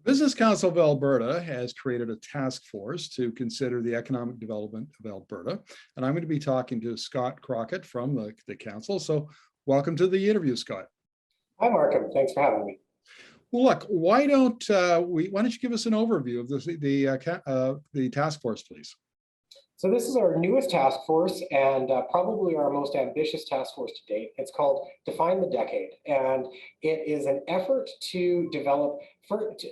Business Council of Alberta has created a task force to consider the economic development of Alberta. And I'm going to be talking to Scott Crockatt from the council. So welcome to the interview, Scott. Hi, Markham. Thanks for having me. Well, look, why don't you give us an overview of the task force, please? So this is our newest task force and probably our most ambitious task force to date. It's called Define the Decade, and it is an effort to develop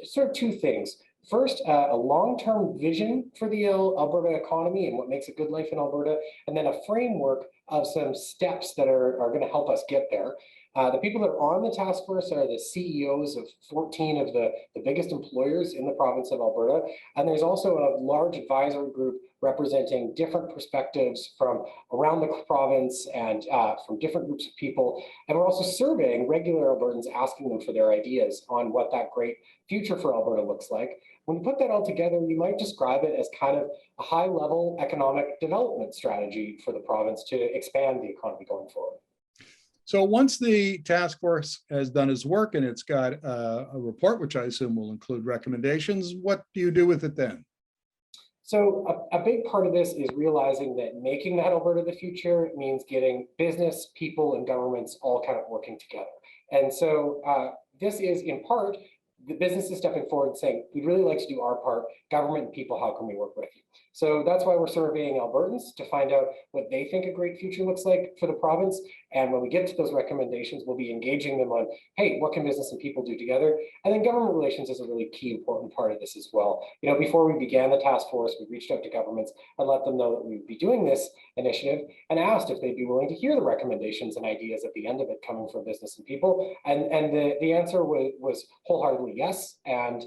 sort of two things. First, a long-term vision for the Alberta economy and what makes a good life in Alberta, and then a framework of some steps that are going to help us get there. The people that are on the task force are the CEOs of 14 of the biggest employers in the province of Alberta. And there's also a large advisory group representing different perspectives from around the province and from different groups of people. And we're also surveying regular Albertans, asking them for their ideas on what that great future for Alberta looks like. When you put that all together, you might describe it as kind of a high-level economic development strategy for the province to expand the economy going forward. So once the task force has done its work and it's got a report, which I assume will include recommendations, what do you do with it then? So a big part of this is realizing that making that Alberta the future means getting business, people, and governments all kind of working together. And so this is in part, the business is stepping forward and saying, we'd really like to do our part, government and people, how can we work with you? So that's why we're surveying Albertans to find out what they think a great future looks like for the province. And when we get to those recommendations, we'll be engaging them on, hey, what can business and people do together? And then government relations is a really key, important part of this as well. You know, before we began the task force, we reached out to governments and let them know that we would be doing this initiative and asked if they'd be willing to hear the recommendations and ideas at the end of it coming from business and people. And the answer was wholeheartedly yes. And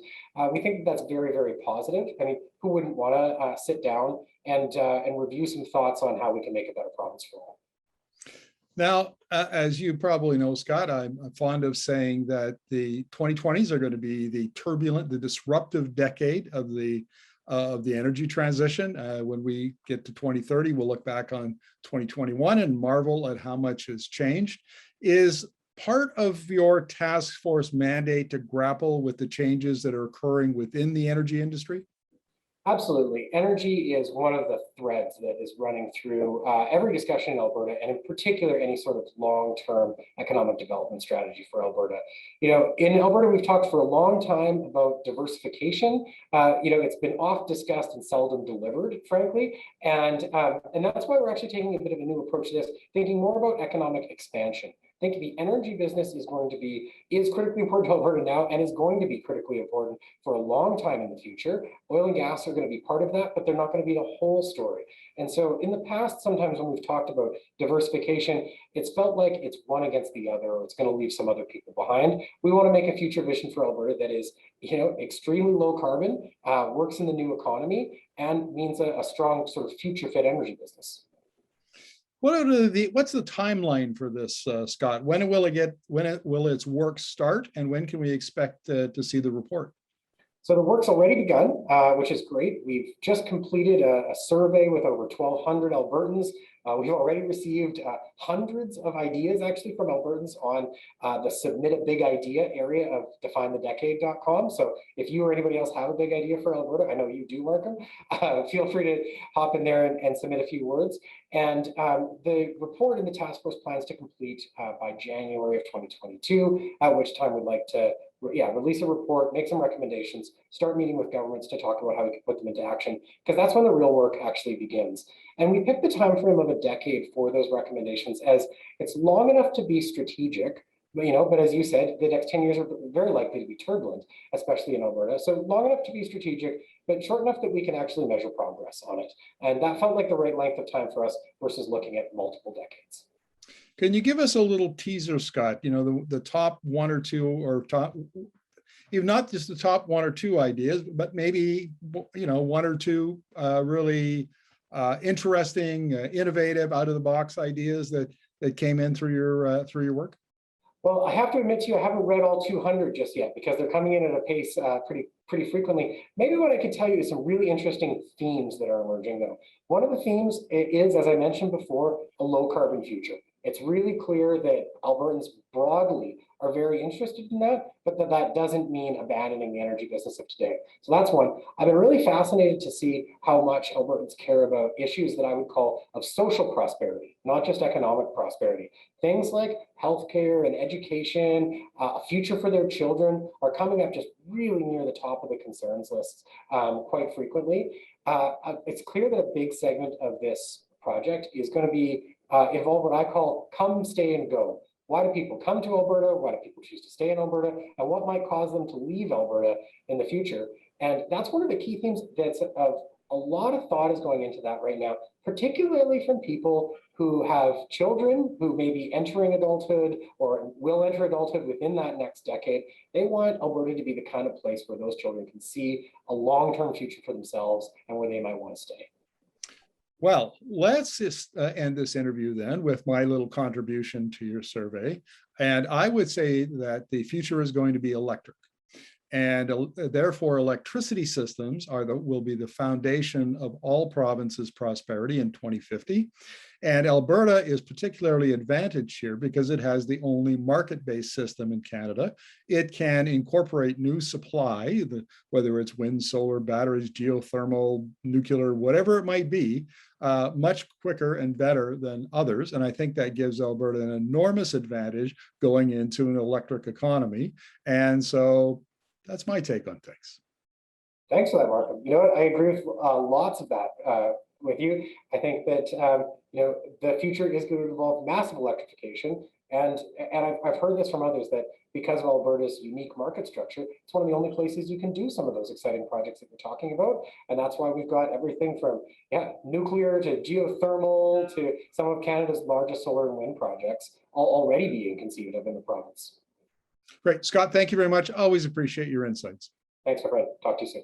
we think that's very, very positive. I mean, who wouldn't want to sit down and review some thoughts on how we can make a better province for all? Now, as you probably know, Scott, I'm fond of saying that the 2020s are going to be the turbulent, the disruptive decade of the energy transition. When we get to 2030, we'll look back on 2021 and marvel at how much has changed. Is part of your task force mandate to grapple with the changes that are occurring within the energy industry? Absolutely. Energy is one of the threads that is running through every discussion in Alberta, and in particular, any sort of long-term economic development strategy for Alberta. You know, in Alberta, we've talked for a long time about diversification. You know, it's been oft discussed and seldom delivered, frankly. And that's why we're actually taking a bit of a new approach to this, thinking more about economic expansion. I think the energy business is critically important to Alberta now and is going to be critically important for a long time in the future. Oil and gas are going to be part of that, but they're not going to be the whole story. And so in the past, sometimes when we've talked about diversification, it's felt like it's one against the other, or it's going to leave some other people behind. We want to make a future vision for Alberta that is, you know, extremely low carbon, works in the new economy, and means a strong sort of future fit energy business. What's the timeline for this, Scott? When will its work start, and when can we expect to see the report? So the work's already begun, which is great. We've just completed a survey with over 1,200 Albertans. We've already received hundreds of ideas actually from Albertans on the submit a big idea area of definethedecade.com. So if you or anybody else have a big idea for Alberta, I know you do, Markham, feel free to hop in there and submit a few words. And the report in the task force plans to complete by January of 2022, at which time we'd like to release a report, make some recommendations, start meeting with governments to talk about how we can put them into action, because that's when the real work actually begins. And we picked the time frame of a decade for those recommendations as it's long enough to be strategic, you know, but as you said, the next 10 years are very likely to be turbulent, especially in Alberta. So long enough to be strategic, but short enough that we can actually measure progress on it. And that felt like the right length of time for us versus looking at multiple decades. Can you give us a little teaser, Scott? You know, the top one or two, or top, even not just the top one or two ideas, but maybe, you know, one or two really interesting, innovative, out of the box ideas that came in through your work? Well, I have to admit to you, I haven't read all 200 just yet because they're coming in at a pace pretty frequently. Maybe what I could tell you is some really interesting themes that are emerging though. One of the themes is, as I mentioned before, a low carbon future. It's really clear that Albertans broadly are very interested in that, but that doesn't mean abandoning the energy business of today. So that's one. I've been really fascinated to see how much Albertans care about issues that I would call of social prosperity, not just economic prosperity. Things like healthcare and education, a future for their children are coming up just really near the top of the concerns lists quite frequently. It's clear that a big segment of this project is going to be involve what I call come, stay, and go. Why do people come to Alberta? Why do people choose to stay in Alberta? And what might cause them to leave Alberta in the future? And that's one of the key themes that's of a lot of thought is going into that right now, particularly from people who have children who may be entering adulthood or will enter adulthood within that next decade. They want Alberta to be the kind of place where those children can see a long-term future for themselves and where they might want to stay. Well, let's just end this interview then with my little contribution to your survey. And I would say that the future is going to be electric. And therefore, electricity systems will be the foundation of all provinces' prosperity in 2050. And Alberta is particularly advantaged here because it has the only market-based system in Canada. It can incorporate new supply, whether it's wind, solar, batteries, geothermal, nuclear, whatever it might be, much quicker and better than others. And I think that gives Alberta an enormous advantage going into an electric economy. And so that's my take on things. Thanks for that, Markham. You know what? I agree with lots of that with you. I think that you know, the future is going to involve massive electrification, and I've heard this from others that because of Alberta's unique market structure, it's one of the only places you can do some of those exciting projects that we're talking about, and that's why we've got everything from nuclear to geothermal to some of Canada's largest solar and wind projects all already being conceived of in the province. Great. Scott, thank you very much. Always appreciate your insights. Thanks, my friend. Talk to you soon.